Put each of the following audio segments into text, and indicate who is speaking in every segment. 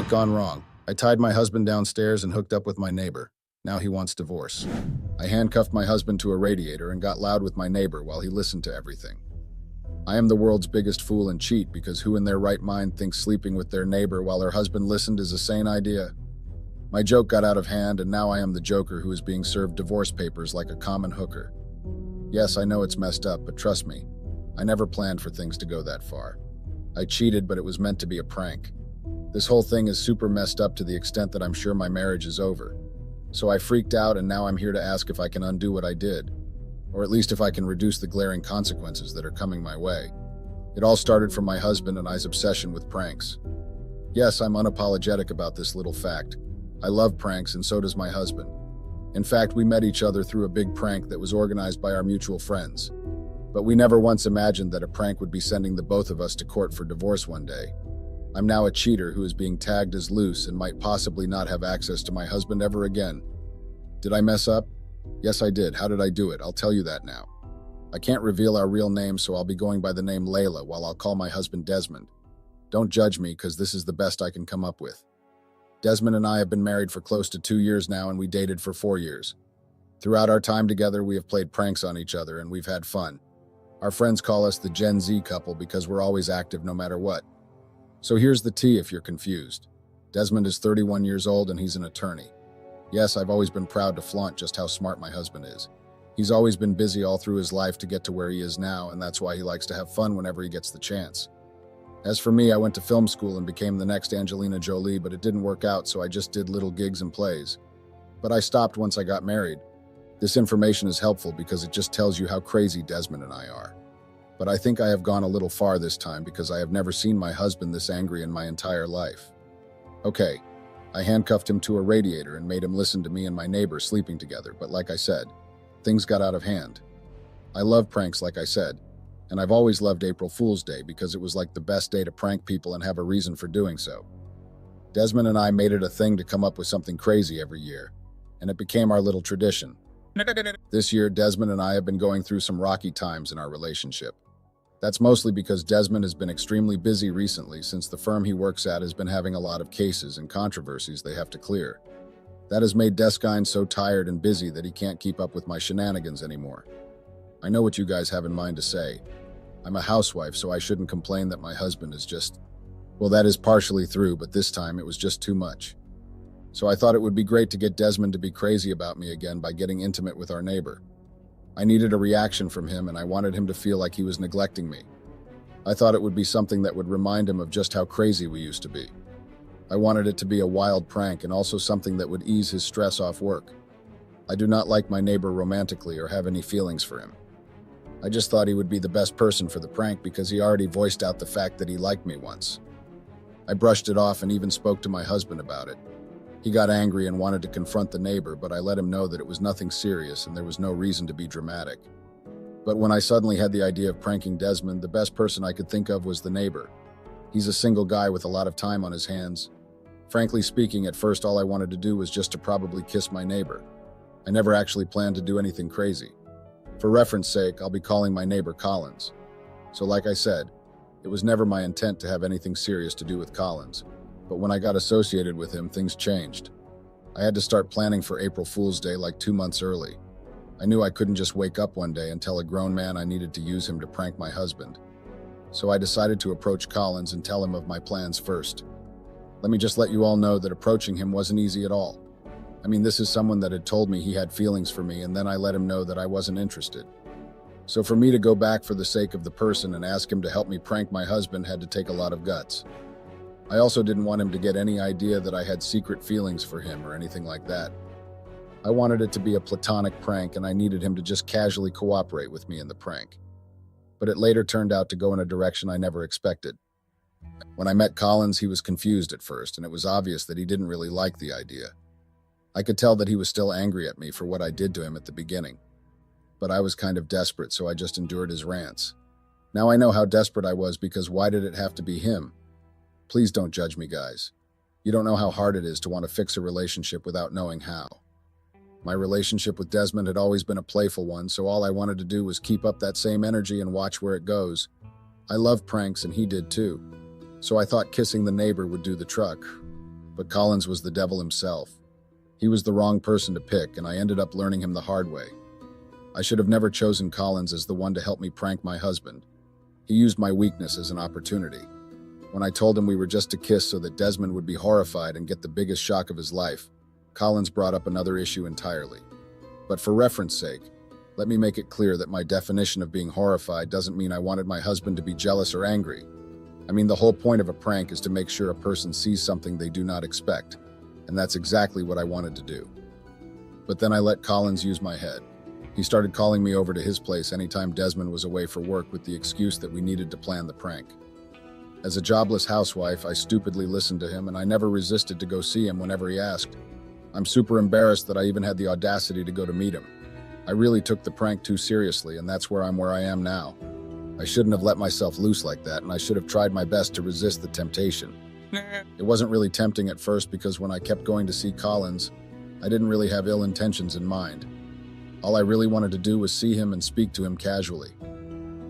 Speaker 1: Prank gone wrong. I tied my husband downstairs and hooked up with my neighbor. Now he wants divorce. I handcuffed my husband to a radiator and got loud with my neighbor while he listened to everything. I am the world's biggest fool and cheat because who in their right mind thinks sleeping with their neighbor while their husband listened is a sane idea? My joke got out of hand and now I am the joker who is being served divorce papers like a common hooker. Yes, I know it's messed up, but trust me, I never planned for things to go that far. I cheated, but it was meant to be a prank. This whole thing is super messed up to the extent that I'm sure my marriage is over. So I freaked out and now I'm here to ask if I can undo what I did. Or at least if I can reduce the glaring consequences that are coming my way. It all started from my husband and I's obsession with pranks. Yes, I'm unapologetic about this little fact. I love pranks and so does my husband. In fact, we met each other through a big prank that was organized by our mutual friends. But we never once imagined that a prank would be sending the both of us to court for divorce one day. I'm now a cheater who is being tagged as loose and might possibly not have access to my husband ever again. Did I mess up? Yes, I did. How did I do it? I'll tell you that now. I can't reveal our real names, so I'll be going by the name Layla while I'll call my husband Desmond. Don't judge me, because this is the best I can come up with. Desmond and I have been married for close to 2 years now, and we dated for 4 years. Throughout our time together, we have played pranks on each other, and we've had fun. Our friends call us the Gen Z couple because we're always active no matter what. So here's the tea if you're confused. Desmond is 31 years old and he's an attorney. Yes, I've always been proud to flaunt just how smart my husband is. He's always been busy all through his life to get to where he is now, and that's why he likes to have fun whenever he gets the chance. As for me, I went to film school and became the next Angelina Jolie, but it didn't work out, so I just did little gigs and plays. But I stopped once I got married. This information is helpful because it just tells you how crazy Desmond and I are. But I think I have gone a little far this time because I have never seen my husband this angry in my entire life. Okay, I handcuffed him to a radiator and made him listen to me and my neighbor sleeping together, but like I said, things got out of hand. I love pranks, like I said, and I've always loved April Fool's Day because it was like the best day to prank people and have a reason for doing so. Desmond and I made it a thing to come up with something crazy every year, and it became our little tradition. This year, Desmond and I have been going through some rocky times in our relationship. That's mostly because Desmond has been extremely busy recently since the firm he works at has been having a lot of cases and controversies they have to clear. That has made Deskine so tired and busy that he can't keep up with my shenanigans anymore. I know what you guys have in mind to say. I'm a housewife, so I shouldn't complain that my husband is just... Well, that is partially true, but this time it was just too much. So I thought it would be great to get Desmond to be crazy about me again by getting intimate with our neighbor. I needed a reaction from him and I wanted him to feel like he was neglecting me. I thought it would be something that would remind him of just how crazy we used to be. I wanted it to be a wild prank and also something that would ease his stress off work. I do not like my neighbor romantically or have any feelings for him. I just thought he would be the best person for the prank because he already voiced out the fact that he liked me once. I brushed it off and even spoke to my husband about it. He got angry and wanted to confront the neighbor, but I let him know that it was nothing serious and there was no reason to be dramatic. But when I suddenly had the idea of pranking Desmond, the best person I could think of was the neighbor. He's a single guy with a lot of time on his hands. Frankly speaking, at first all I wanted to do was just to probably kiss my neighbor. I never actually planned to do anything crazy. For reference sake, I'll be calling my neighbor Collins. So like I said, it was never my intent to have anything serious to do with Collins. But when I got associated with him, things changed. I had to start planning for April Fool's Day like 2 months early. I knew I couldn't just wake up one day and tell a grown man I needed to use him to prank my husband. So I decided to approach Collins and tell him of my plans first. Let me just let you all know that approaching him wasn't easy at all. I mean, this is someone that had told me he had feelings for me, and then I let him know that I wasn't interested. So for me to go back for the sake of the person and ask him to help me prank my husband had to take a lot of guts. I also didn't want him to get any idea that I had secret feelings for him or anything like that. I wanted it to be a platonic prank and I needed him to just casually cooperate with me in the prank. But it later turned out to go in a direction I never expected. When I met Collins, he was confused at first and it was obvious that he didn't really like the idea. I could tell that he was still angry at me for what I did to him at the beginning. But I was kind of desperate, so I just endured his rants. Now I know how desperate I was because why did it have to be him? Please don't judge me, guys. You don't know how hard it is to want to fix a relationship without knowing how. My relationship with Desmond had always been a playful one, so all I wanted to do was keep up that same energy and watch where it goes. I love pranks and he did too. So I thought kissing the neighbor would do the trick. But Collins was the devil himself. He was the wrong person to pick, and I ended up learning him the hard way. I should have never chosen Collins as the one to help me prank my husband. He used my weakness as an opportunity. When I told him we were just to kiss so that Desmond would be horrified and get the biggest shock of his life, Collins brought up another issue entirely. But for reference sake, let me make it clear that my definition of being horrified doesn't mean I wanted my husband to be jealous or angry. I mean, the whole point of a prank is to make sure a person sees something they do not expect, and that's exactly what I wanted to do. But then I let Collins use my head. He started calling me over to his place anytime Desmond was away for work with the excuse that we needed to plan the prank. As a jobless housewife, I stupidly listened to him, and I never resisted to go see him whenever he asked. I'm super embarrassed that I even had the audacity to go to meet him. I really took the prank too seriously, and that's where I am now. I shouldn't have let myself loose like that, and I should have tried my best to resist the temptation. It wasn't really tempting at first because when I kept going to see Collins, I didn't really have ill intentions in mind. All I really wanted to do was see him and speak to him casually.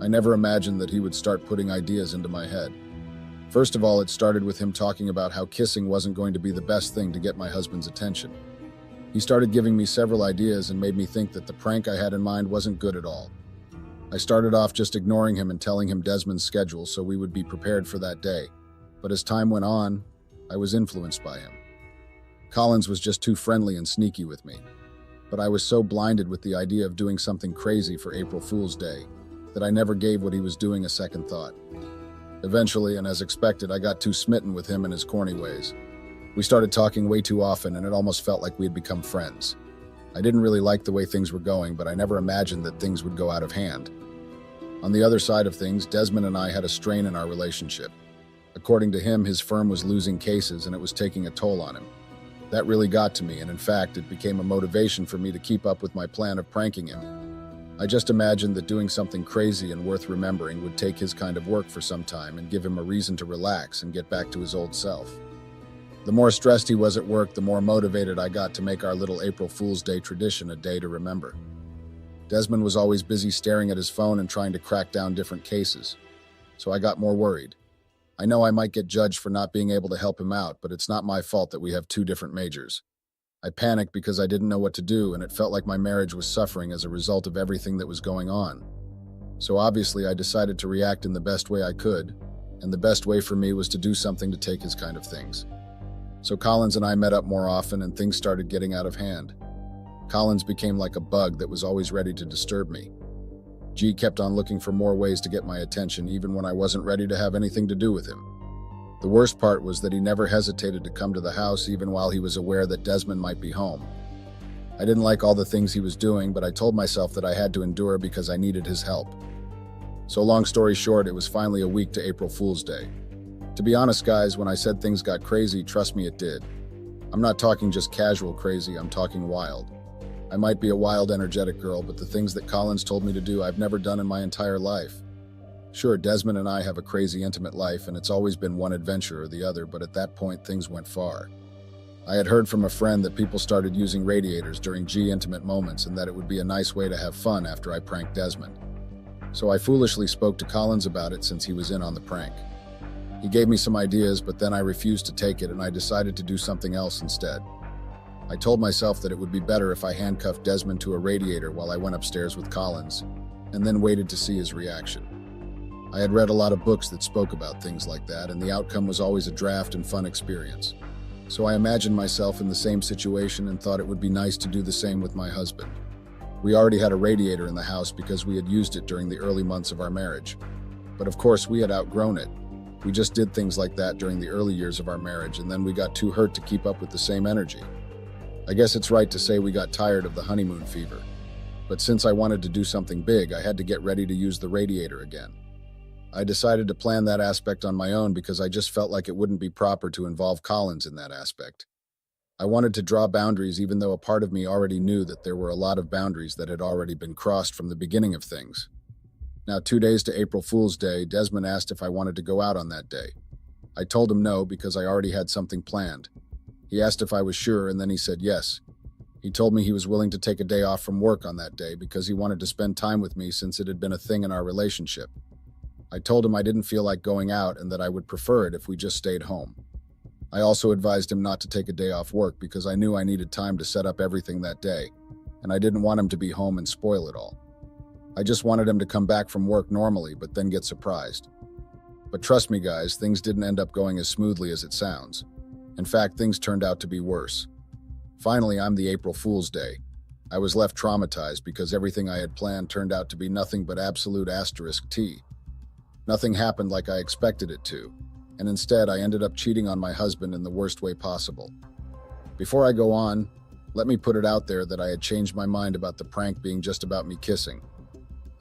Speaker 1: I never imagined that he would start putting ideas into my head. First of all, it started with him talking about how kissing wasn't going to be the best thing to get my husband's attention. He started giving me several ideas and made me think that the prank I had in mind wasn't good at all. I started off just ignoring him and telling him Desmond's schedule so we would be prepared for that day. But as time went on, I was influenced by him. Collins was just too friendly and sneaky with me. But I was so blinded with the idea of doing something crazy for April Fool's Day that I never gave what he was doing a second thought. Eventually, and as expected, I got too smitten with him and his corny ways. We started talking way too often, and it almost felt like we had become friends. I didn't really like the way things were going, but I never imagined that things would go out of hand. On the other side of things, Desmond and I had a strain in our relationship. According to him, his firm was losing cases and it was taking a toll on him. That really got to me, and in fact, it became a motivation for me to keep up with my plan of pranking him. I just imagined that doing something crazy and worth remembering would take his kind of work for some time and give him a reason to relax and get back to his old self. The more stressed he was at work, the more motivated I got to make our little April Fool's Day tradition a day to remember. Desmond was always busy staring at his phone and trying to crack down different cases, so I got more worried. I know I might get judged for not being able to help him out, but it's not my fault that we have two different majors. I panicked because I didn't know what to do, and it felt like my marriage was suffering as a result of everything that was going on. So obviously I decided to react in the best way I could, and the best way for me was to do something to take his kind of things. So Collins and I met up more often, and things started getting out of hand. Collins became like a bug that was always ready to disturb me. G kept on looking for more ways to get my attention even when I wasn't ready to have anything to do with him. The worst part was that he never hesitated to come to the house even while he was aware that Desmond might be home. I didn't like all the things he was doing, but I told myself that I had to endure because I needed his help. So long story short, it was finally a week to April Fool's Day. To be honest, guys, when I said things got crazy, trust me, it did. I'm not talking just casual crazy, I'm talking wild. I might be a wild, energetic girl, but the things that Collins told me to do I've never done in my entire life. Sure, Desmond and I have a crazy intimate life, and it's always been one adventure or the other, but at that point, things went far. I had heard from a friend that people started using radiators during intimate moments and that it would be a nice way to have fun after I pranked Desmond. So I foolishly spoke to Collins about it since he was in on the prank. He gave me some ideas, but then I refused to take it and I decided to do something else instead. I told myself that it would be better if I handcuffed Desmond to a radiator while I went upstairs with Collins, and then waited to see his reaction. I had read a lot of books that spoke about things like that, and the outcome was always a draft and fun experience. So I imagined myself in the same situation and thought it would be nice to do the same with my husband. We already had a radiator in the house because we had used it during the early months of our marriage. But of course, we had outgrown it. We just did things like that during the early years of our marriage, and then we got too hurt to keep up with the same energy. I guess it's right to say we got tired of the honeymoon fever. But since I wanted to do something big, I had to get ready to use the radiator again. I decided to plan that aspect on my own because I just felt like it wouldn't be proper to involve Collins in that aspect. I wanted to draw boundaries even though a part of me already knew that there were a lot of boundaries that had already been crossed from the beginning of things. Now, 2 days to April Fool's Day, Desmond asked if I wanted to go out on that day. I told him no because I already had something planned. He asked if I was sure, and then he said yes. He told me he was willing to take a day off from work on that day because he wanted to spend time with me since it had been a thing in our relationship. I told him I didn't feel like going out and that I would prefer it if we just stayed home. I also advised him not to take a day off work because I knew I needed time to set up everything that day, and I didn't want him to be home and spoil it all. I just wanted him to come back from work normally, but then get surprised. But trust me, guys, things didn't end up going as smoothly as it sounds. In fact, things turned out to be worse. Finally, I'm the April Fool's Day. I was left traumatized because everything I had planned turned out to be nothing but absolute asterisk T. Nothing happened like I expected it to, and instead I ended up cheating on my husband in the worst way possible. Before I go on, let me put it out there that I had changed my mind about the prank being just about me kissing.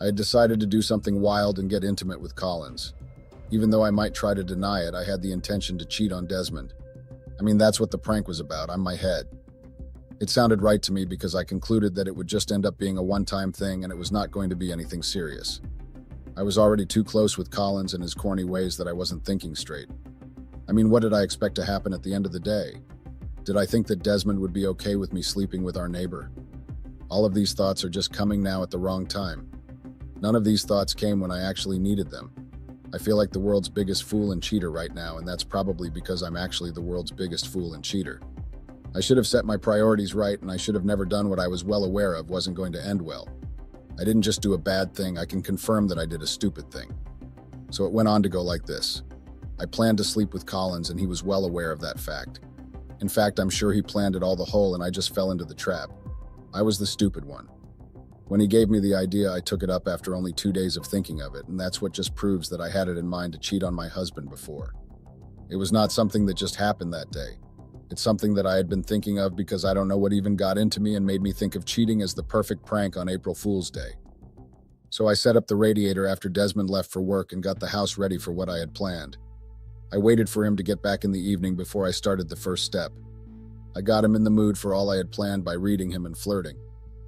Speaker 1: I had decided to do something wild and get intimate with Collins. Even though I might try to deny it, I had the intention to cheat on Desmond. I mean, that's what the prank was about, on my head. It sounded right to me because I concluded that it would just end up being a one-time thing and it was not going to be anything serious. I was already too close with Collins and his corny ways that I wasn't thinking straight. I mean, what did I expect to happen at the end of the day? Did I think that Desmond would be okay with me sleeping with our neighbor? All of these thoughts are just coming now at the wrong time. None of these thoughts came when I actually needed them. I feel like the world's biggest fool and cheater right now, and that's probably because I'm actually the world's biggest fool and cheater. I should have set my priorities right, and I should have never done what I was well aware of wasn't going to end well. I didn't just do a bad thing, I can confirm that I did a stupid thing. So it went on to go like this. I planned to sleep with Collins, and he was well aware of that fact. In fact, I'm sure he planned it all the whole, and I just fell into the trap. I was the stupid one. When he gave me the idea, I took it up after only 2 days of thinking of it, and that's what just proves that I had it in mind to cheat on my husband before. It was not something that just happened that day. It's something that I had been thinking of because I don't know what even got into me and made me think of cheating as the perfect prank on April Fool's Day. So I set up the radiator after Desmond left for work and got the house ready for what I had planned. I waited for him to get back in the evening before I started the first step. I got him in the mood for all I had planned by reading him and flirting.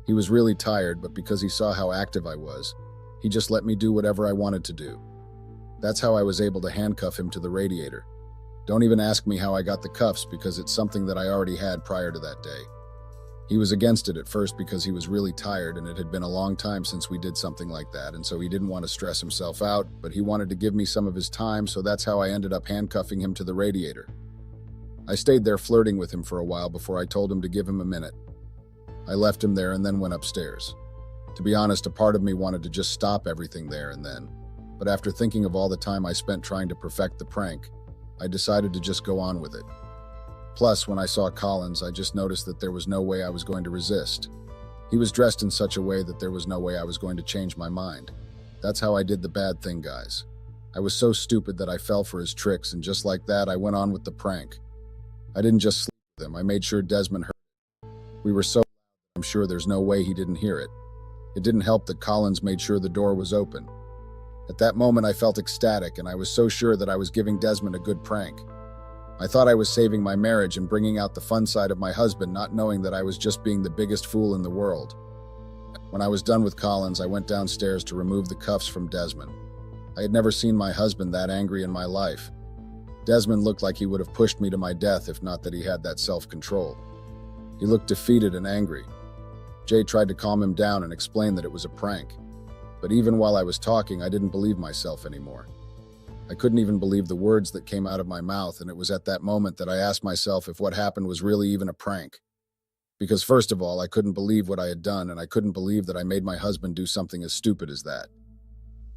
Speaker 1: He was really tired, but because he saw how active I was, he just let me do whatever I wanted to do. That's how I was able to handcuff him to the radiator. Don't even ask me how I got the cuffs because it's something that I already had prior to that day. He was against it at first because he was really tired and it had been a long time since we did something like that, and so he didn't want to stress himself out, but he wanted to give me some of his time, so that's how I ended up handcuffing him to the radiator. I stayed there flirting with him for a while before I told him to give him a minute. I left him there and then went upstairs. To be honest, a part of me wanted to just stop everything there and then, but after thinking of all the time I spent trying to perfect the prank, I decided to just go on with it. Plus, when I saw Collins, I just noticed that there was no way I was going to resist. He was dressed in such a way that there was no way I was going to change my mind. That's how I did the bad thing, guys. I was so stupid that I fell for his tricks, and just like that, I went on with the prank. I didn't just sleep with him, I made sure Desmond heard it. We were so I'm sure there's no way he didn't hear it. It didn't help that Collins made sure the door was open. At that moment, I felt ecstatic, and I was so sure that I was giving Desmond a good prank. I thought I was saving my marriage and bringing out the fun side of my husband, not knowing that I was just being the biggest fool in the world. When I was done with Collins, I went downstairs to remove the cuffs from Desmond. I had never seen my husband that angry in my life. Desmond looked like he would have pushed me to my death if not that he had that self-control. He looked defeated and angry. Jay tried to calm him down and explain that it was a prank. But even while I was talking, I didn't believe myself anymore. I couldn't even believe the words that came out of my mouth, and it was at that moment that I asked myself if what happened was really even a prank. Because first of all, I couldn't believe what I had done, and I couldn't believe that I made my husband do something as stupid as that.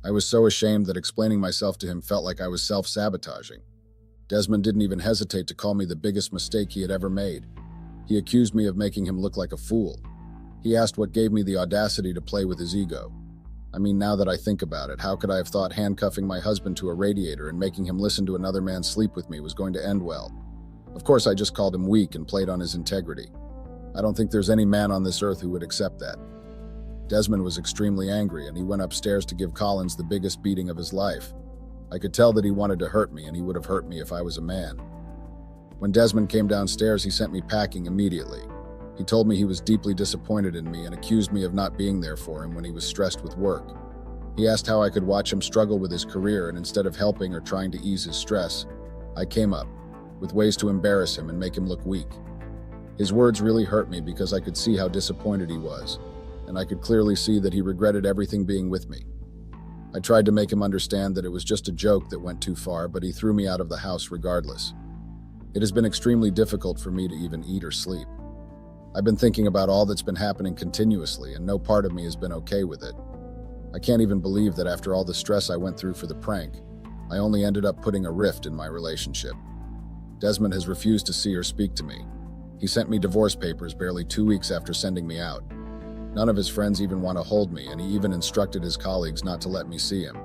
Speaker 1: I was so ashamed that explaining myself to him felt like I was self-sabotaging. Desmond didn't even hesitate to call me the biggest mistake he had ever made. He accused me of making him look like a fool. He asked what gave me the audacity to play with his ego. I mean, now that I think about it, how could I have thought handcuffing my husband to a radiator and making him listen to another man sleep with me was going to end well? Of course, I just called him weak and played on his integrity. I don't think there's any man on this earth who would accept that. Desmond was extremely angry, and he went upstairs to give Collins the biggest beating of his life. I could tell that he wanted to hurt me, and he would have hurt me if I was a man. When Desmond came downstairs, he sent me packing immediately. He told me he was deeply disappointed in me and accused me of not being there for him when he was stressed with work. He asked how I could watch him struggle with his career, and instead of helping or trying to ease his stress, I came up with ways to embarrass him and make him look weak. His words really hurt me because I could see how disappointed he was, and I could clearly see that he regretted everything being with me. I tried to make him understand that it was just a joke that went too far, but he threw me out of the house regardless. It has been extremely difficult for me to even eat or sleep. I've been thinking about all that's been happening continuously, and no part of me has been okay with it. I can't even believe that after all the stress I went through for the prank, I only ended up putting a rift in my relationship. Desmond has refused to see or speak to me. He sent me divorce papers barely 2 weeks after sending me out. None of his friends even want to hold me, and he even instructed his colleagues not to let me see him.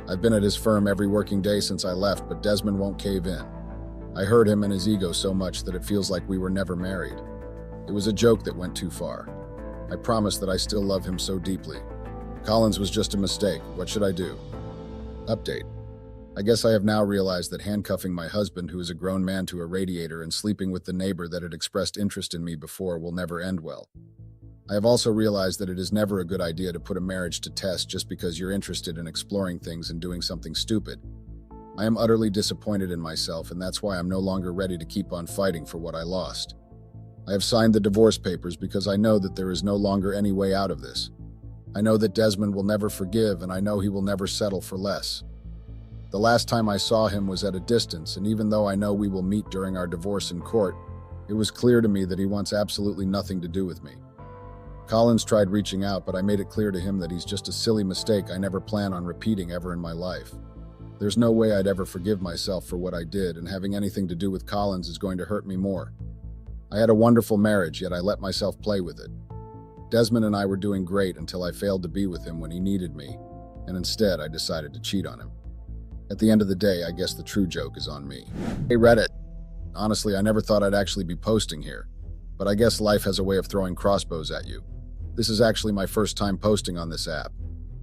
Speaker 1: I've been at his firm every working day since I left, but Desmond won't cave in. I hurt him and his ego so much that it feels like we were never married. It was a joke that went too far. I promise that I still love him so deeply. Collins was just a mistake. What should I do? Update. I guess I have now realized that handcuffing my husband, who is a grown man, to a radiator and sleeping with the neighbor that had expressed interest in me before will never end well. I have also realized that it is never a good idea to put a marriage to test just because you're interested in exploring things and doing something stupid. I am utterly disappointed in myself, and that's why I'm no longer ready to keep on fighting for what I lost. I have signed the divorce papers because I know that there is no longer any way out of this. I know that Desmond will never forgive, and I know he will never settle for less. The last time I saw him was at a distance, and even though I know we will meet during our divorce in court, it was clear to me that he wants absolutely nothing to do with me. Collins tried reaching out, but I made it clear to him that he's just a silly mistake I never plan on repeating ever in my life. There's no way I'd ever forgive myself for what I did, and having anything to do with Collins is going to hurt me more. I had a wonderful marriage, yet I let myself play with it. Desmond and I were doing great until I failed to be with him when he needed me, and instead I decided to cheat on him. At the end of the day, I guess the true joke is on me. Hey Reddit. Honestly, I never thought I'd actually be posting here, but I guess life has a way of throwing crossbows at you. This is actually my first time posting on this app,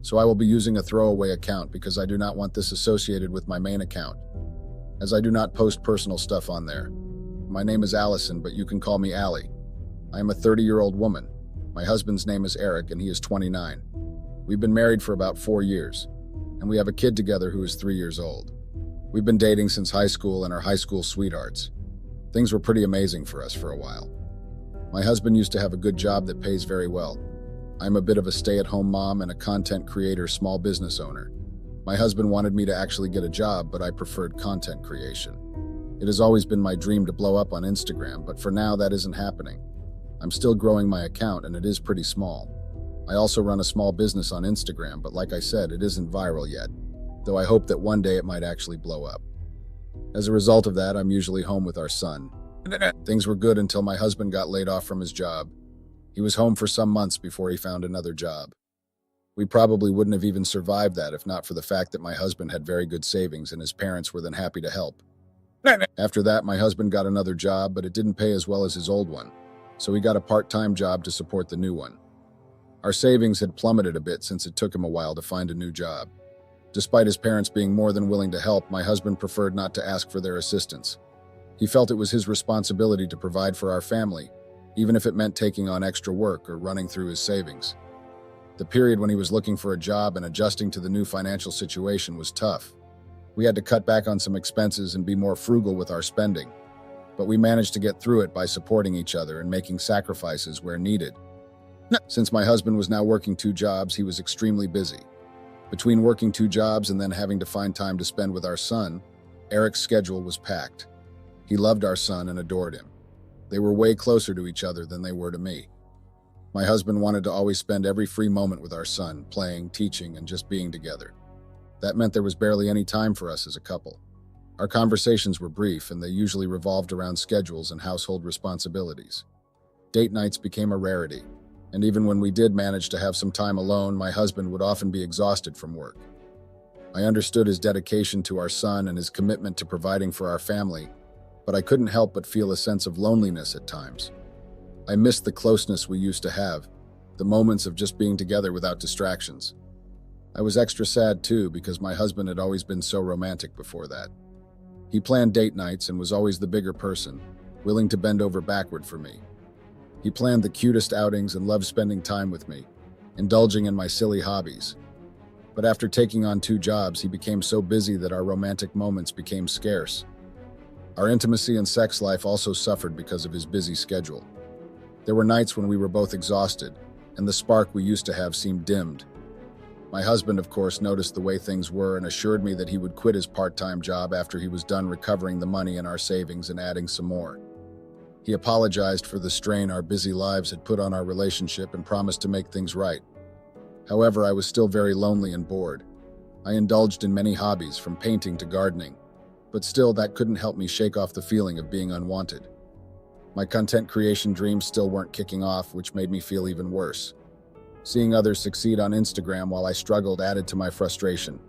Speaker 1: so I will be using a throwaway account because I do not want this associated with my main account, as I do not post personal stuff on there. My name is Allison, but you can call me Allie. I am a 30-year-old woman. My husband's name is Eric, and he is 29. We've been married for about 4 years, and we have a kid together who is 3 years old. We've been dating since high school and are high school sweethearts. Things were pretty amazing for us for a while. My husband used to have a good job that pays very well. I'm a bit of a stay-at-home mom and a content creator, small business owner. My husband wanted me to actually get a job, but I preferred content creation. It has always been my dream to blow up on Instagram, but for now that isn't happening. I'm still growing my account, and it is pretty small. I also run a small business on Instagram, but like I said, it isn't viral yet, though I hope that one day it might actually blow up. As a result of that, I'm usually home with our son. Things were good until my husband got laid off from his job. He was home for some months before he found another job. We probably wouldn't have even survived that if not for the fact that my husband had very good savings and his parents were then happy to help. After that, my husband got another job, but it didn't pay as well as his old one, so he got a part-time job to support the new one. Our savings had plummeted a bit since it took him a while to find a new job. Despite his parents being more than willing to help, my husband preferred not to ask for their assistance. He felt it was his responsibility to provide for our family, even if it meant taking on extra work or running through his savings. The period when he was looking for a job and adjusting to the new financial situation was tough. We had to cut back on some expenses and be more frugal with our spending, but we managed to get through it by supporting each other and making sacrifices where needed. Since my husband was now working 2 jobs, he was extremely busy. Between working 2 jobs and then having to find time to spend with our son, Eric's schedule was packed. He loved our son and adored him. They were way closer to each other than they were to me. My husband wanted to always spend every free moment with our son, playing, teaching, and just being together. That meant there was barely any time for us as a couple. Our conversations were brief, and they usually revolved around schedules and household responsibilities. Date nights became a rarity, and even when we did manage to have some time alone, my husband would often be exhausted from work. I understood his dedication to our son and his commitment to providing for our family, but I couldn't help but feel a sense of loneliness at times. I missed the closeness we used to have, the moments of just being together without distractions. I was extra sad too because my husband had always been so romantic before that. He planned date nights and was always the bigger person, willing to bend over backward for me. He planned the cutest outings and loved spending time with me, indulging in my silly hobbies. But after taking on 2 jobs, he became so busy that our romantic moments became scarce. Our intimacy and sex life also suffered because of his busy schedule. There were nights when we were both exhausted, and the spark we used to have seemed dimmed. My husband, of course, noticed the way things were and assured me that he would quit his part-time job after he was done recovering the money in our savings and adding some more. He apologized for the strain our busy lives had put on our relationship and promised to make things right. However, I was still very lonely and bored. I indulged in many hobbies, from painting to gardening, but still that couldn't help me shake off the feeling of being unwanted. My content creation dreams still weren't kicking off, which made me feel even worse. Seeing others succeed on Instagram while I struggled added to my frustration.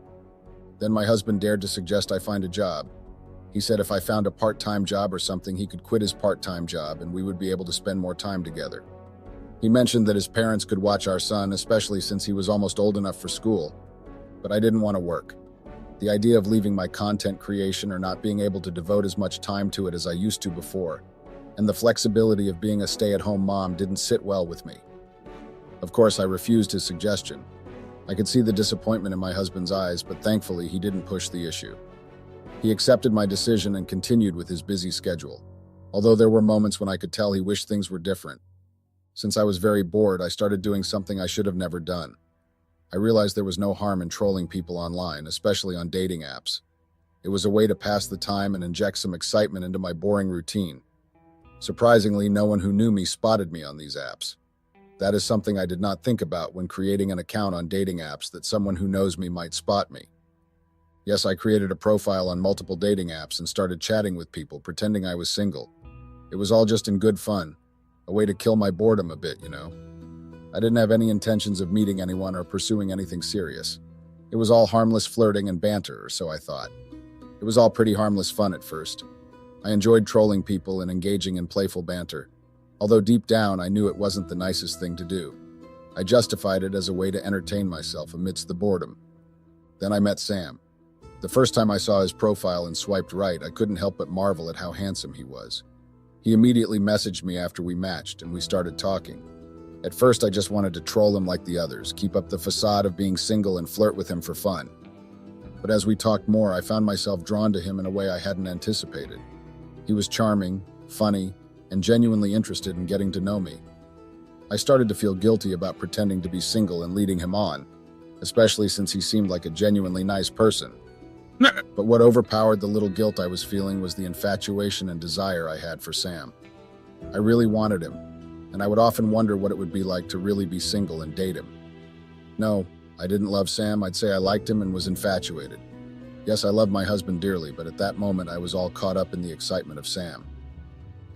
Speaker 1: Then my husband dared to suggest I find a job. He said if I found a part-time job or something, he could quit his part-time job and we would be able to spend more time together. He mentioned that his parents could watch our son, especially since he was almost old enough for school. But I didn't want to work. The idea of leaving my content creation or not being able to devote as much time to it as I used to before, and the flexibility of being a stay-at-home mom didn't sit well with me. Of course, I refused his suggestion. I could see the disappointment in my husband's eyes, but thankfully he didn't push the issue. He accepted my decision and continued with his busy schedule, although there were moments when I could tell he wished things were different. Since I was very bored, I started doing something I should have never done. I realized there was no harm in trolling people online, especially on dating apps. It was a way to pass the time and inject some excitement into my boring routine. Surprisingly, no one who knew me spotted me on these apps. That is something I did not think about when creating an account on dating apps, that someone who knows me might spot me. Yes, I created a profile on multiple dating apps and started chatting with people, pretending I was single. It was all just in good fun, a way to kill my boredom a bit, you know. I didn't have any intentions of meeting anyone or pursuing anything serious. It was all harmless flirting and banter, or so I thought. It was all pretty harmless fun at first. I enjoyed trolling people and engaging in playful banter. Although deep down, I knew it wasn't the nicest thing to do. I justified it as a way to entertain myself amidst the boredom. Then I met Sam. The first time I saw his profile and swiped right, I couldn't help but marvel at how handsome he was. He immediately messaged me after we matched, and we started talking. At first, I just wanted to troll him like the others, keep up the facade of being single and flirt with him for fun. But as we talked more, I found myself drawn to him in a way I hadn't anticipated. He was charming, funny, and genuinely interested in getting to know me. I started to feel guilty about pretending to be single and leading him on, especially since he seemed like a genuinely nice person. But what overpowered the little guilt I was feeling was the infatuation and desire I had for Sam. I really wanted him, and I would often wonder what it would be like to really be single and date him. No, I didn't love Sam. I'd say I liked him and was infatuated. Yes, I loved my husband dearly, but at that moment I was all caught up in the excitement of Sam.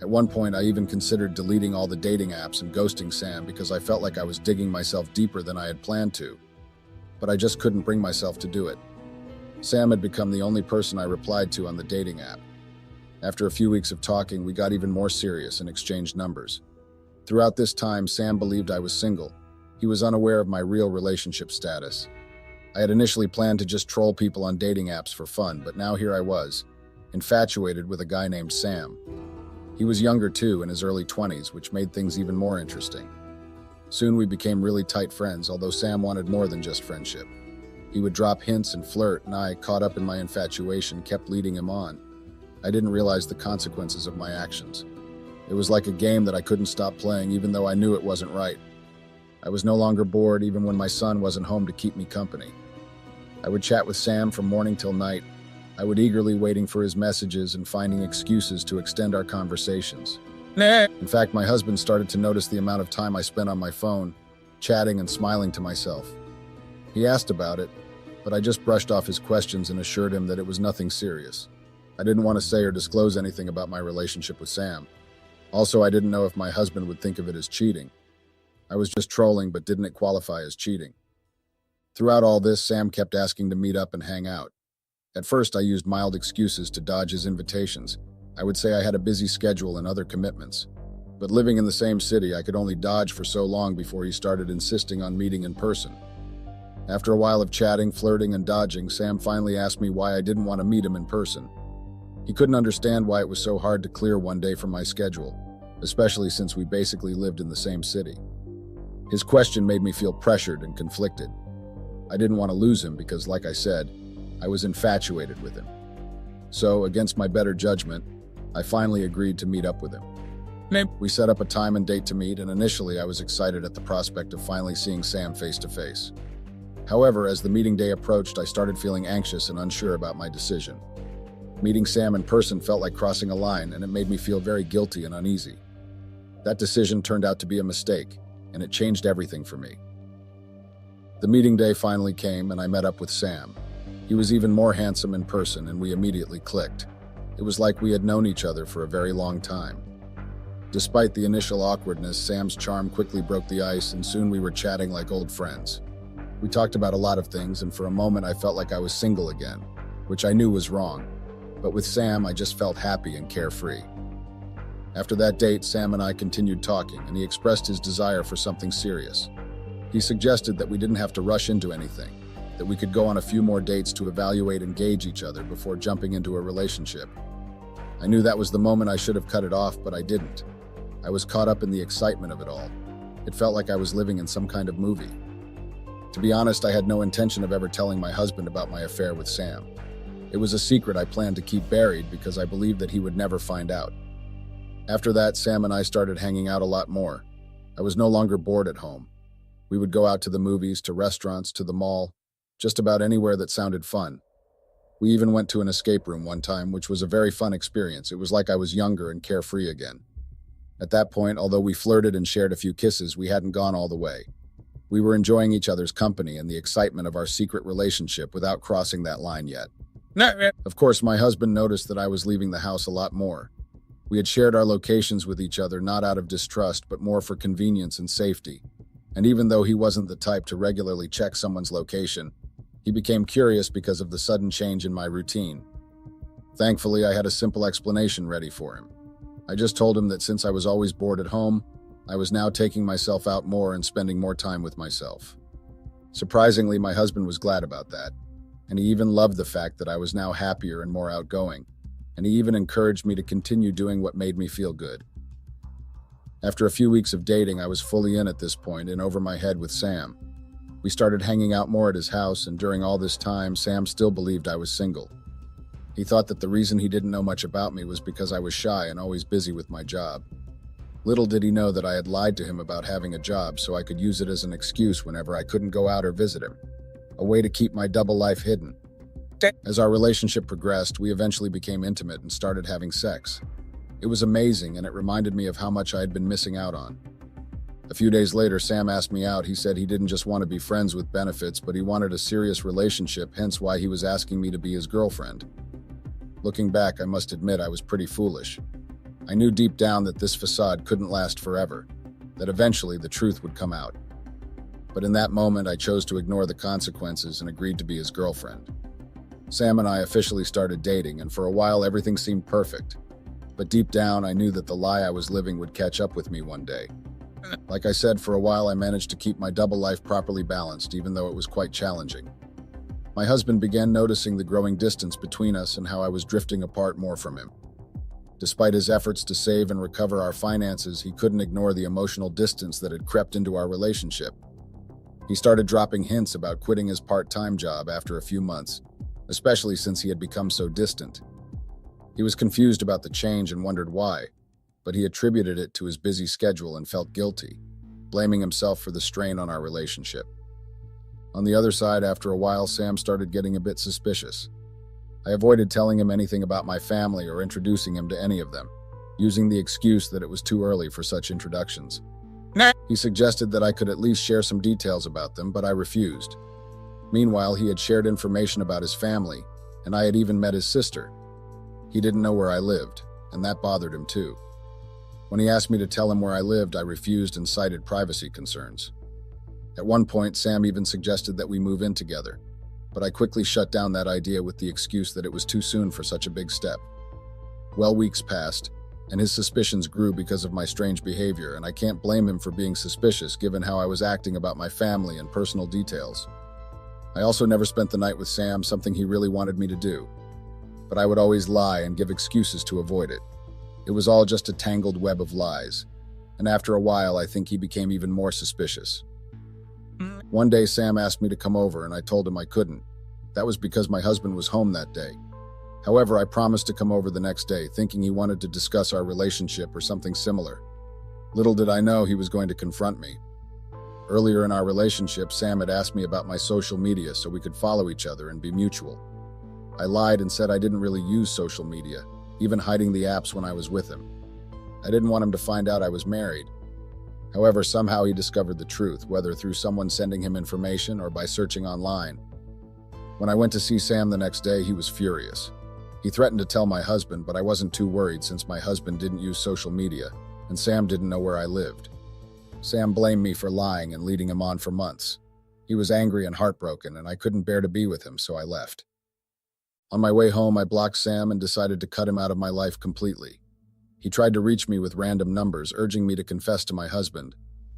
Speaker 1: At one point, I even considered deleting all the dating apps and ghosting Sam because I felt like I was digging myself deeper than I had planned to. But I just couldn't bring myself to do it. Sam had become the only person I replied to on the dating app. After a few weeks of talking, we got even more serious and exchanged numbers. Throughout this time, Sam believed I was single. He was unaware of my real relationship status. I had initially planned to just troll people on dating apps for fun, but now here I was, infatuated with a guy named Sam. He was younger too, in his early 20s, which made things even more interesting. Soon we became really tight friends, although Sam wanted more than just friendship. He would drop hints and flirt, and I, caught up in my infatuation, kept leading him on. I didn't realize the consequences of my actions. It was like a game that I couldn't stop playing, even though I knew it wasn't right. I was no longer bored, even when my son wasn't home to keep me company. I would chat with Sam from morning till night. I would eagerly waiting for his messages and finding excuses to extend our conversations. In fact, my husband started to notice the amount of time I spent on my phone, chatting and smiling to myself. He asked about it, but I just brushed off his questions and assured him that it was nothing serious. I didn't want to say or disclose anything about my relationship with Sam. Also, I didn't know if my husband would think of it as cheating. I was just trolling, but didn't it qualify as cheating? Throughout all this, Sam kept asking to meet up and hang out. At first, I used mild excuses to dodge his invitations. I would say I had a busy schedule and other commitments. But living in the same city, I could only dodge for so long before he started insisting on meeting in person. After a while of chatting, flirting, and dodging, Sam finally asked me why I didn't want to meet him in person. He couldn't understand why it was so hard to clear one day from my schedule, especially since we basically lived in the same city. His question made me feel pressured and conflicted. I didn't want to lose him because, like I said, I was infatuated with him. So, against my better judgment, I finally agreed to meet up with him. We set up a time and date to meet, and initially I was excited at the prospect of finally seeing Sam face to face. However, as the meeting day approached, I started feeling anxious and unsure about my decision. Meeting Sam in person felt like crossing a line, and it made me feel very guilty and uneasy. That decision turned out to be a mistake, and it changed everything for me. The meeting day finally came, and I met up with Sam. He was even more handsome in person, and we immediately clicked. It was like we had known each other for a very long time. Despite the initial awkwardness, Sam's charm quickly broke the ice, and soon we were chatting like old friends. We talked about a lot of things, and for a moment I felt like I was single again, which I knew was wrong. But with Sam, I just felt happy and carefree. After that date, Sam and I continued talking, and he expressed his desire for something serious. He suggested that we didn't have to rush into anything, that we could go on a few more dates to evaluate and gauge each other before jumping into a relationship. I knew that was the moment I should have cut it off, but I didn't. I was caught up in the excitement of it all. It felt like I was living in some kind of movie. To be honest, I had no intention of ever telling my husband about my affair with Sam. It was a secret I planned to keep buried because I believed that he would never find out. After that, Sam and I started hanging out a lot more. I was no longer bored at home. We would go out to the movies, to restaurants, to the mall, just about anywhere that sounded fun. We even went to an escape room one time, which was a very fun experience. It was like I was younger and carefree again. At that point, although we flirted and shared a few kisses, we hadn't gone all the way. We were enjoying each other's company and the excitement of our secret relationship without crossing that line yet. Of course, my husband noticed that I was leaving the house a lot more. We had shared our locations with each other not out of distrust, but more for convenience and safety. And even though he wasn't the type to regularly check someone's location, he became curious because of the sudden change in my routine. Thankfully, I had a simple explanation ready for him. I just told him that since I was always bored at home, I was now taking myself out more and spending more time with myself. Surprisingly, my husband was glad about that, and he even loved the fact that I was now happier and more outgoing, and he even encouraged me to continue doing what made me feel good. After a few weeks of dating, I was fully in at this point and over my head with Sam. We started hanging out more at his house, and during all this time, Sam still believed I was single. He thought that the reason he didn't know much about me was because I was shy and always busy with my job. Little did he know that I had lied to him about having a job so I could use it as an excuse whenever I couldn't go out or visit him. A way to keep my double life hidden. As our relationship progressed, we eventually became intimate and started having sex. It was amazing, and it reminded me of how much I had been missing out on. A few days later, Sam asked me out. He said he didn't just want to be friends with benefits, but he wanted a serious relationship, hence why he was asking me to be his girlfriend. Looking back, I must admit I was pretty foolish. I knew deep down that this facade couldn't last forever, that eventually the truth would come out. But in that moment, I chose to ignore the consequences and agreed to be his girlfriend. Sam and I officially started dating, and for a while everything seemed perfect. But deep down, I knew that the lie I was living would catch up with me one day. Like I said, for a while I managed to keep my double life properly balanced, even though it was quite challenging. My husband began noticing the growing distance between us and how I was drifting apart more from him. Despite his efforts to save and recover our finances, he couldn't ignore the emotional distance that had crept into our relationship. He started dropping hints about quitting his part-time job after a few months, especially since he had become so distant. He was confused about the change and wondered why, but he attributed it to his busy schedule and felt guilty, blaming himself for the strain on our relationship. On the other side, after a while, Sam started getting a bit suspicious. I avoided telling him anything about my family or introducing him to any of them, using the excuse that it was too early for such introductions. He suggested that I could at least share some details about them, but I refused. Meanwhile, he had shared information about his family, and I had even met his sister. He didn't know where I lived, and that bothered him too. When he asked me to tell him where I lived, I refused and cited privacy concerns. At one point, Sam even suggested that we move in together, but I quickly shut down that idea with the excuse that it was too soon for such a big step. Well, weeks passed, and his suspicions grew because of my strange behavior, and I can't blame him for being suspicious given how I was acting about my family and personal details. I also never spent the night with Sam, something he really wanted me to do, but I would always lie and give excuses to avoid it. It was all just a tangled web of lies, and after a while, I think he became even more suspicious. One day, Sam asked me to come over, and I told him I couldn't. That was because my husband was home that day. However, I promised to come over the next day, thinking he wanted to discuss our relationship or something similar. Little did I know he was going to confront me. Earlier in our relationship, Sam had asked me about my social media so we could follow each other and be mutual. I lied and said I didn't really use social media, even hiding the apps when I was with him. I didn't want him to find out I was married. However, somehow he discovered the truth, whether through someone sending him information or by searching online. When I went to see Sam the next day, he was furious. He threatened to tell my husband, but I wasn't too worried since my husband didn't use social media, and Sam didn't know where I lived. Sam blamed me for lying and leading him on for months. He was angry and heartbroken, and I couldn't bear to be with him, so I left. On my way home, I blocked Sam and decided to cut him out of my life completely. He tried to reach me with random numbers, urging me to confess to my husband,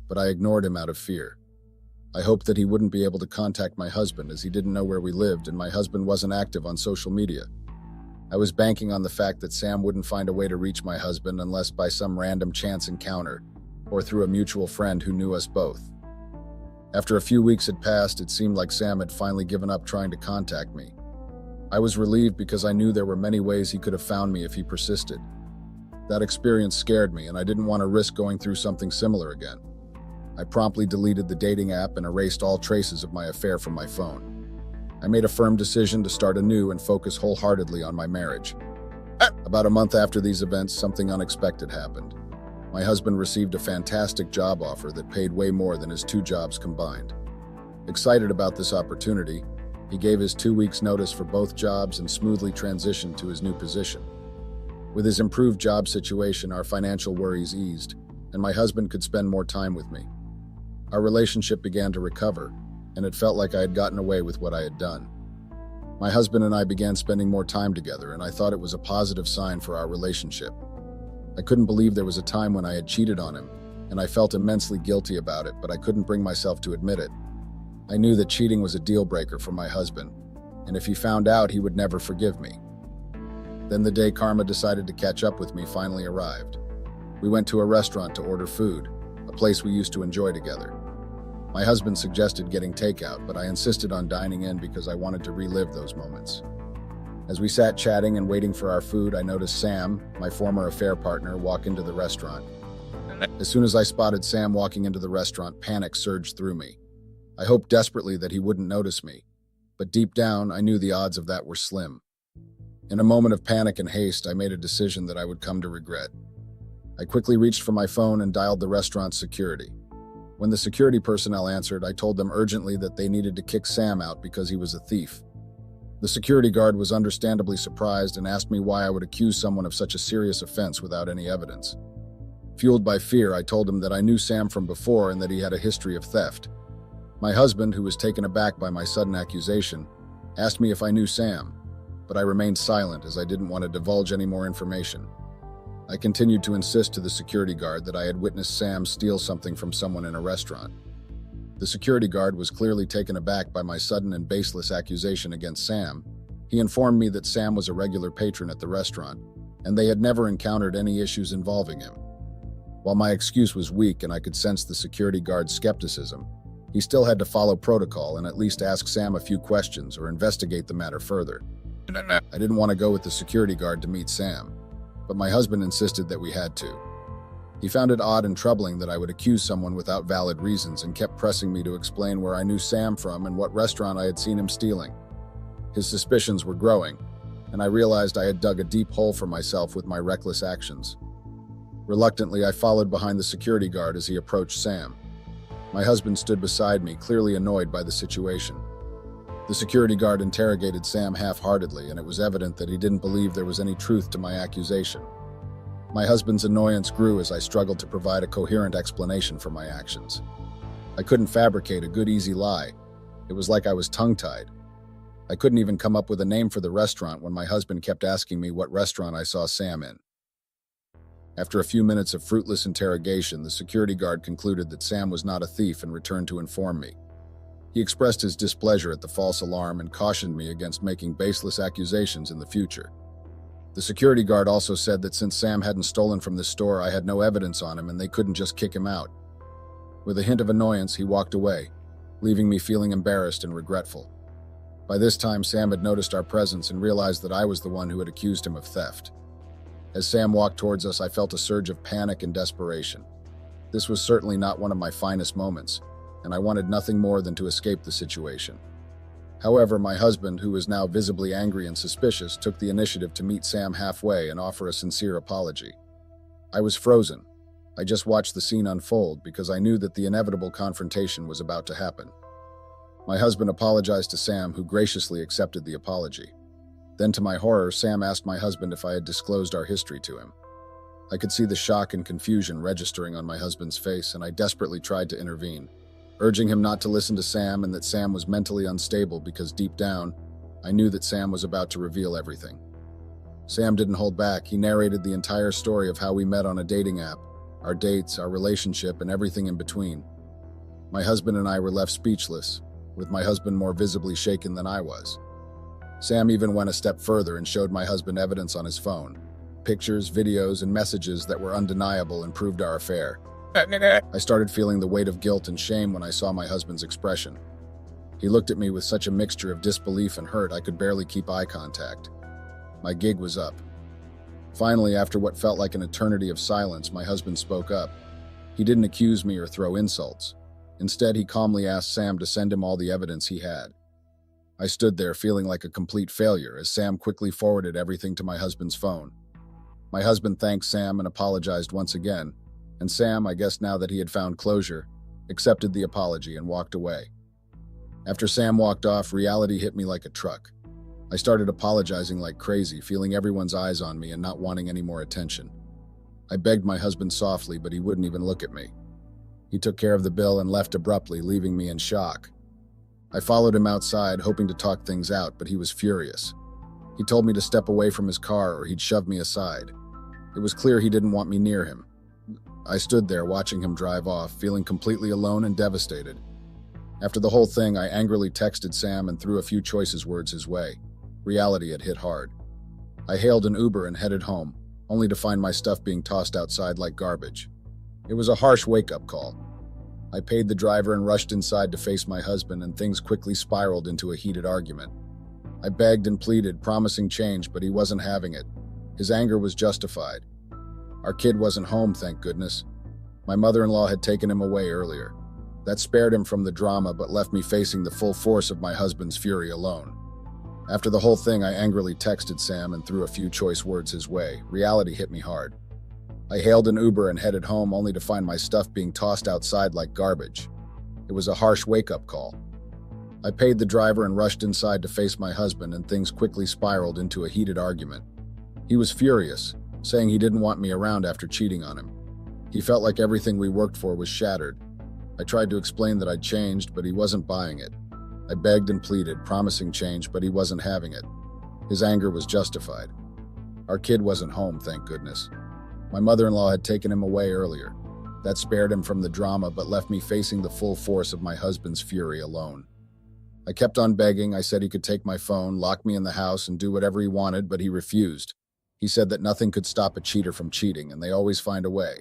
Speaker 1: but I ignored him out of fear. I hoped that he wouldn't be able to contact my husband as he didn't know where we lived and my husband wasn't active on social media. I was banking on the fact that Sam wouldn't find a way to reach my husband unless by some random chance encounter or through a mutual friend who knew us both. After a few weeks had passed, it seemed like Sam had finally given up trying to contact me. I was relieved because I knew there were many ways he could have found me if he persisted. That experience scared me, and I didn't want to risk going through something similar again. I promptly deleted the dating app and erased all traces of my affair from my phone. I made a firm decision to start anew and focus wholeheartedly on my marriage. About a month after these events, something unexpected happened. My husband received a fantastic job offer that paid way more than his 2 jobs combined. Excited about this opportunity, he gave his 2 weeks' notice for both jobs and smoothly transitioned to his new position. With his improved job situation, our financial worries eased, and my husband could spend more time with me. Our relationship began to recover, and it felt like I had gotten away with what I had done. My husband and I began spending more time together, and I thought it was a positive sign for our relationship. I couldn't believe there was a time when I had cheated on him, and I felt immensely guilty about it, but I couldn't bring myself to admit it. I knew that cheating was a deal breaker for my husband, and if he found out, he would never forgive me. Then the day karma decided to catch up with me finally arrived. We went to a restaurant to order food, a place we used to enjoy together. My husband suggested getting takeout, but I insisted on dining in because I wanted to relive those moments. As we sat chatting and waiting for our food, I noticed Sam, my former affair partner, walk into the restaurant. As soon as I spotted Sam walking into the restaurant, panic surged through me. I hoped desperately that he wouldn't notice me, but deep down, I knew the odds of that were slim. In a moment of panic and haste, I made a decision that I would come to regret. I quickly reached for my phone and dialed the restaurant's security. When the security personnel answered, I told them urgently that they needed to kick Sam out because he was a thief. The security guard was understandably surprised and asked me why I would accuse someone of such a serious offense without any evidence. Fueled by fear, I told him that I knew Sam from before and that he had a history of theft. My husband, who was taken aback by my sudden accusation, asked me if I knew Sam, but I remained silent as I didn't want to divulge any more information. I continued to insist to the security guard that I had witnessed Sam steal something from someone in a restaurant. The security guard was clearly taken aback by my sudden and baseless accusation against Sam. He informed me that Sam was a regular patron at the restaurant, and they had never encountered any issues involving him. While my excuse was weak and I could sense the security guard's skepticism, he still had to follow protocol and at least ask Sam a few questions or investigate the matter further. I didn't want to go with the security guard to meet Sam, but my husband insisted that we had to. He found it odd and troubling that I would accuse someone without valid reasons and kept pressing me to explain where I knew Sam from and what restaurant I had seen him stealing. His suspicions were growing, and I realized I had dug a deep hole for myself with my reckless actions. Reluctantly, I followed behind the security guard as he approached Sam. My husband stood beside me, clearly annoyed by the situation. The security guard interrogated Sam half-heartedly, and it was evident that he didn't believe there was any truth to my accusation. My husband's annoyance grew as I struggled to provide a coherent explanation for my actions. I couldn't fabricate a good, easy lie. It was like I was tongue-tied. I couldn't even come up with a name for the restaurant when my husband kept asking me what restaurant I saw Sam in. After a few minutes of fruitless interrogation, the security guard concluded that Sam was not a thief and returned to inform me. He expressed his displeasure at the false alarm and cautioned me against making baseless accusations in the future. The security guard also said that since Sam hadn't stolen from the store, I had no evidence on him and they couldn't just kick him out. With a hint of annoyance, he walked away, leaving me feeling embarrassed and regretful. By this time, Sam had noticed our presence and realized that I was the one who had accused him of theft. As Sam walked towards us, I felt a surge of panic and desperation. This was certainly not one of my finest moments, and I wanted nothing more than to escape the situation. However, my husband, who was now visibly angry and suspicious, took the initiative to meet Sam halfway and offer a sincere apology. I was frozen. I just watched the scene unfold because I knew that the inevitable confrontation was about to happen. My husband apologized to Sam, who graciously accepted the apology. Then, to my horror, Sam asked my husband if I had disclosed our history to him. I could see the shock and confusion registering on my husband's face, and I desperately tried to intervene, urging him not to listen to Sam and that Sam was mentally unstable because deep down, I knew that Sam was about to reveal everything. Sam didn't hold back. He narrated the entire story of how we met on a dating app, our dates, our relationship, and everything in between. My husband and I were left speechless, with my husband more visibly shaken than I was. Sam even went a step further and showed my husband evidence on his phone, pictures, videos, and messages that were undeniable and proved our affair. I started feeling the weight of guilt and shame when I saw my husband's expression. He looked at me with such a mixture of disbelief and hurt I could barely keep eye contact. My gig was up. Finally, after what felt like an eternity of silence, my husband spoke up. He didn't accuse me or throw insults. Instead, he calmly asked Sam to send him all the evidence he had. I stood there feeling like a complete failure as Sam quickly forwarded everything to my husband's phone. My husband thanked Sam and apologized once again, and Sam, I guess now that he had found closure, accepted the apology and walked away. After Sam walked off, reality hit me like a truck. I started apologizing like crazy, feeling everyone's eyes on me and not wanting any more attention. I begged my husband softly, but he wouldn't even look at me. He took care of the bill and left abruptly, leaving me in shock. I followed him outside, hoping to talk things out, but he was furious. He told me to step away from his car or he'd shove me aside. It was clear he didn't want me near him. I stood there watching him drive off, feeling completely alone and devastated. After the whole thing, I angrily texted Sam and threw a few choice words his way. Reality had hit hard. I hailed an Uber and headed home, only to find my stuff being tossed outside like garbage. It was a harsh wake-up call. I paid the driver and rushed inside to face my husband, and things quickly spiraled into a heated argument. I begged and pleaded, promising change, but he wasn't having it. His anger was justified. Our kid wasn't home, thank goodness. My mother-in-law had taken him away earlier. That spared him from the drama but left me facing the full force of my husband's fury alone. After the whole thing, I angrily texted Sam and threw a few choice words his way. Reality hit me hard. I hailed an Uber and headed home only to find my stuff being tossed outside like garbage. It was a harsh wake-up call. I paid the driver and rushed inside to face my husband, and things quickly spiraled into a heated argument. He was furious, saying he didn't want me around after cheating on him. He felt like everything we worked for was shattered. I tried to explain that I'd changed, but he wasn't buying it. I begged and pleaded, promising change, but he wasn't having it. His anger was justified. Our kid wasn't home, thank goodness. My mother-in-law had taken him away earlier. That spared him from the drama but left me facing the full force of my husband's fury alone. I kept on begging. I said he could take my phone, lock me in the house, and do whatever he wanted, but he refused. He said that nothing could stop a cheater from cheating, and they always find a way.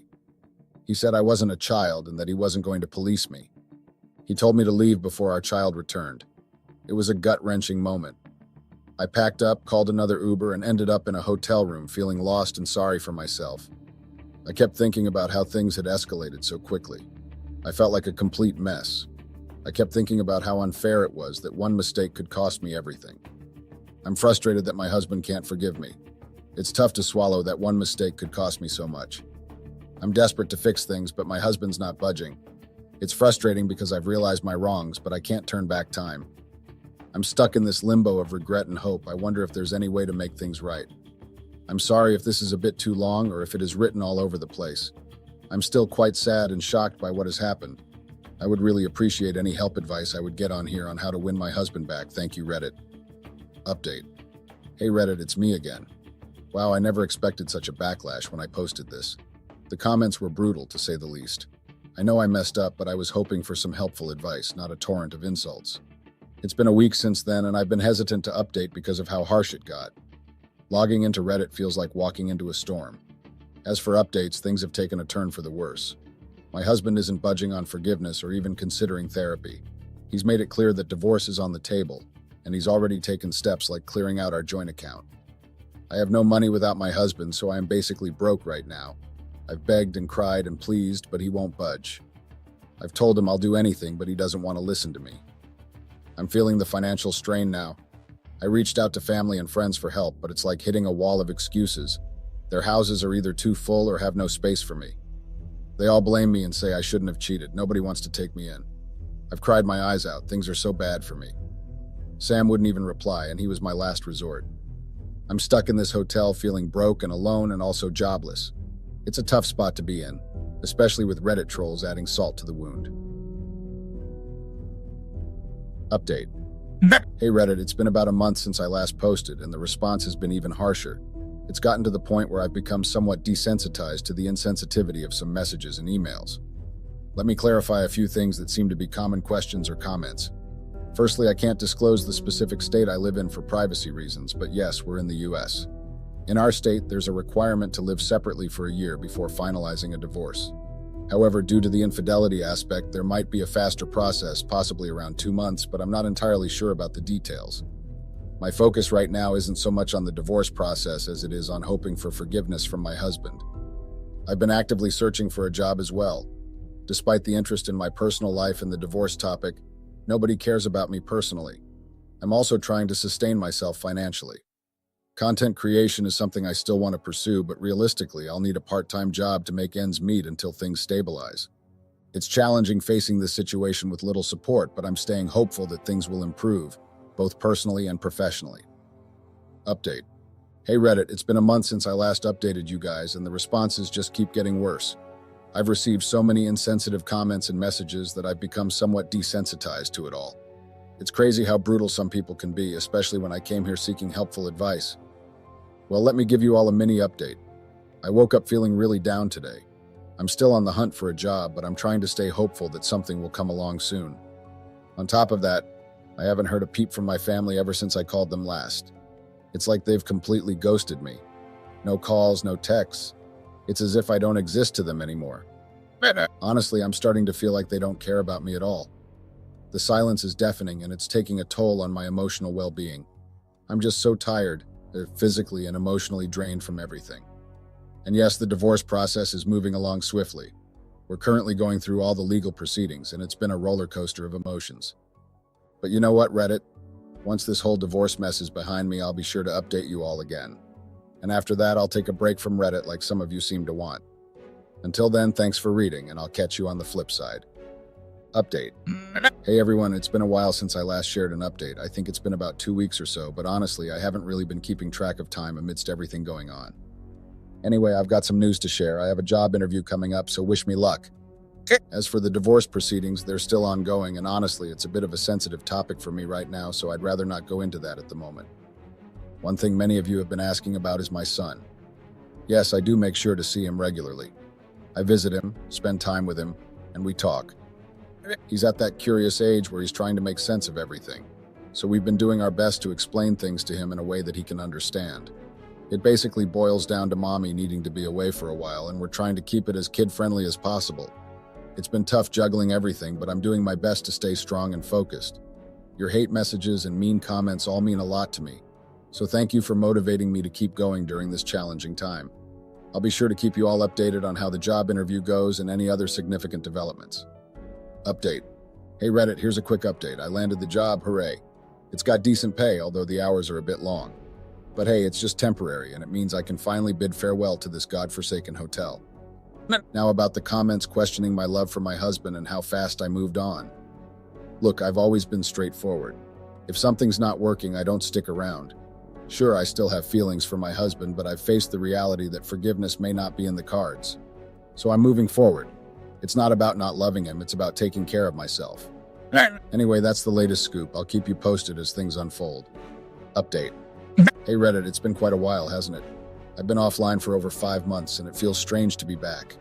Speaker 1: He said I wasn't a child and that he wasn't going to police me. He told me to leave before our child returned. It was a gut-wrenching moment. I packed up, called another Uber, and ended up in a hotel room feeling lost and sorry for myself. I kept thinking about how things had escalated so quickly. I felt like a complete mess. I kept thinking about how unfair it was that one mistake could cost me everything. I'm frustrated that my husband can't forgive me. It's tough to swallow that one mistake could cost me so much. I'm desperate to fix things, but my husband's not budging. It's frustrating because I've realized my wrongs, but I can't turn back time. I'm stuck in this limbo of regret and hope. I wonder if there's any way to make things right. I'm sorry if this is a bit too long or if it is written all over the place. I'm still quite sad and shocked by what has happened. I would really appreciate any help advice I would get on here on how to win my husband back. Thank you, Reddit. Update. Hey Reddit, it's me again. Wow, I never expected such a backlash when I posted this. The comments were brutal, to say the least. I know I messed up, but I was hoping for some helpful advice, not a torrent of insults. It's been a week since then, and I've been hesitant to update because of how harsh it got. Logging into Reddit feels like walking into a storm. As for updates, things have taken a turn for the worse. My husband isn't budging on forgiveness or even considering therapy. He's made it clear that divorce is on the table, and he's already taken steps like clearing out our joint account. I have no money without my husband, so I am basically broke right now. I've begged and cried and pleased, but he won't budge. I've told him I'll do anything, but he doesn't want to listen to me. I'm feeling the financial strain now. I reached out to family and friends for help, but it's like hitting a wall of excuses. Their houses are either too full or have no space for me. They all blame me and say I shouldn't have cheated. Nobody wants to take me in. I've cried my eyes out. Things are so bad for me. Sam wouldn't even reply, and he was my last resort. I'm stuck in this hotel feeling broke and alone and also jobless. It's a tough spot to be in, especially with Reddit trolls adding salt to the wound. Update. Hey Reddit, it's been about a month since I last posted, and the response has been even harsher. It's gotten to the point where I've become somewhat desensitized to the insensitivity of some messages and emails. Let me clarify a few things that seem to be common questions or comments. Firstly, I can't disclose the specific state I live in for privacy reasons, but yes, we're in the US. In our state, there's a requirement to live separately for a year before finalizing a divorce. However, due to the infidelity aspect, there might be a faster process, possibly around 2 months, but I'm not entirely sure about the details. My focus right now isn't so much on the divorce process as it is on hoping for forgiveness from my husband. I've been actively searching for a job as well. Despite the interest in my personal life and the divorce topic, nobody cares about me personally. I'm also trying to sustain myself financially. Content creation is something I still want to pursue, but realistically, I'll need a part-time job to make ends meet until things stabilize. It's challenging facing this situation with little support, but I'm staying hopeful that things will improve, both personally and professionally. Update. Hey Reddit, it's been a month since I last updated you guys, and the responses just keep getting worse. I've received so many insensitive comments and messages that I've become somewhat desensitized to it all. It's crazy how brutal some people can be, especially when I came here seeking helpful advice. Well, let me give you all a mini update. I woke up feeling really down today. I'm still on the hunt for a job, but I'm trying to stay hopeful that something will come along soon. On top of that, I haven't heard a peep from my family ever since I called them last. It's like they've completely ghosted me. No calls, no texts. It's as if I don't exist to them anymore. Honestly, I'm starting to feel like they don't care about me at all. The silence is deafening, and it's taking a toll on my emotional well-being. I'm just so tired, physically and emotionally drained from everything. And yes, the divorce process is moving along swiftly. We're currently going through all the legal proceedings, and it's been a roller coaster of emotions. But you know what, Reddit? Once this whole divorce mess is behind me, I'll be sure to update you all again. And after that, I'll take a break from Reddit like some of you seem to want. Until then, thanks for reading, and I'll catch you on the flip side. Update. Hey everyone, it's been a while since I last shared an update. I think it's been about 2 weeks or so, but honestly, I haven't really been keeping track of time amidst everything going on. Anyway, I've got some news to share. I have a job interview coming up, so wish me luck. As for the divorce proceedings, they're still ongoing, and honestly, it's a bit of a sensitive topic for me right now, so I'd rather not go into that at the moment. One thing many of you have been asking about is my son. Yes, I do make sure to see him regularly. I visit him, spend time with him, and we talk. He's at that curious age where he's trying to make sense of everything, so we've been doing our best to explain things to him in a way that he can understand. It basically boils down to mommy needing to be away for a while, and we're trying to keep it as kid-friendly as possible. It's been tough juggling everything, but I'm doing my best to stay strong and focused. Your hate messages and mean comments all mean a lot to me, so thank you for motivating me to keep going during this challenging time. I'll be sure to keep you all updated on how the job interview goes and any other significant developments. Update. Hey Reddit, here's a quick update. I landed the job, hooray. It's got decent pay, although the hours are a bit long. But hey, it's just temporary, and it means I can finally bid farewell to this godforsaken hotel. Now about the comments questioning my love for my husband and how fast I moved on. Look, I've always been straightforward. If something's not working, I don't stick around. Sure, I still have feelings for my husband, but I've faced the reality that forgiveness may not be in the cards. So I'm moving forward. It's not about not loving him, it's about taking care of myself. Anyway, that's the latest scoop. I'll keep you posted as things unfold. Update. Hey Reddit, it's been quite a while, hasn't it? I've been offline for over 5 months, and it feels strange to be back.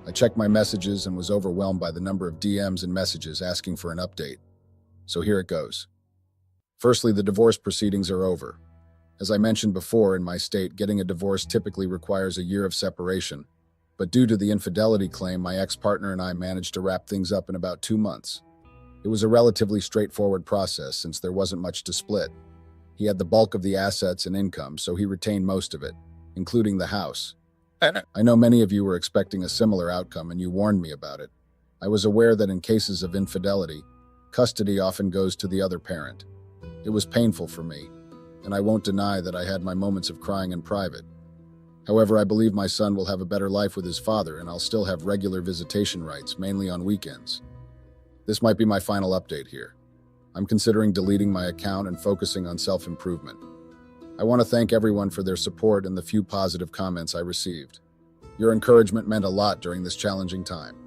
Speaker 1: I checked my messages and was overwhelmed by the number of DMs and messages asking for an update. So here it goes. Firstly, the divorce proceedings are over. As I mentioned before, in my state, getting a divorce typically requires a year of separation, but due to the infidelity claim, my ex-partner and I managed to wrap things up in about 2 months. It was a relatively straightforward process since there wasn't much to split. He had the bulk of the assets and income, so he retained most of it, including the house. I know many of you were expecting a similar outcome and you warned me about it. I was aware that in cases of infidelity, custody often goes to the other parent. It was painful for me, and I won't deny that I had my moments of crying in private. However, I believe my son will have a better life with his father, and I'll still have regular visitation rights, mainly on weekends. This might be my final update here. I'm considering deleting my account and focusing on self-improvement. I want to thank everyone for their support and the few positive comments I received. Your encouragement meant a lot during this challenging time.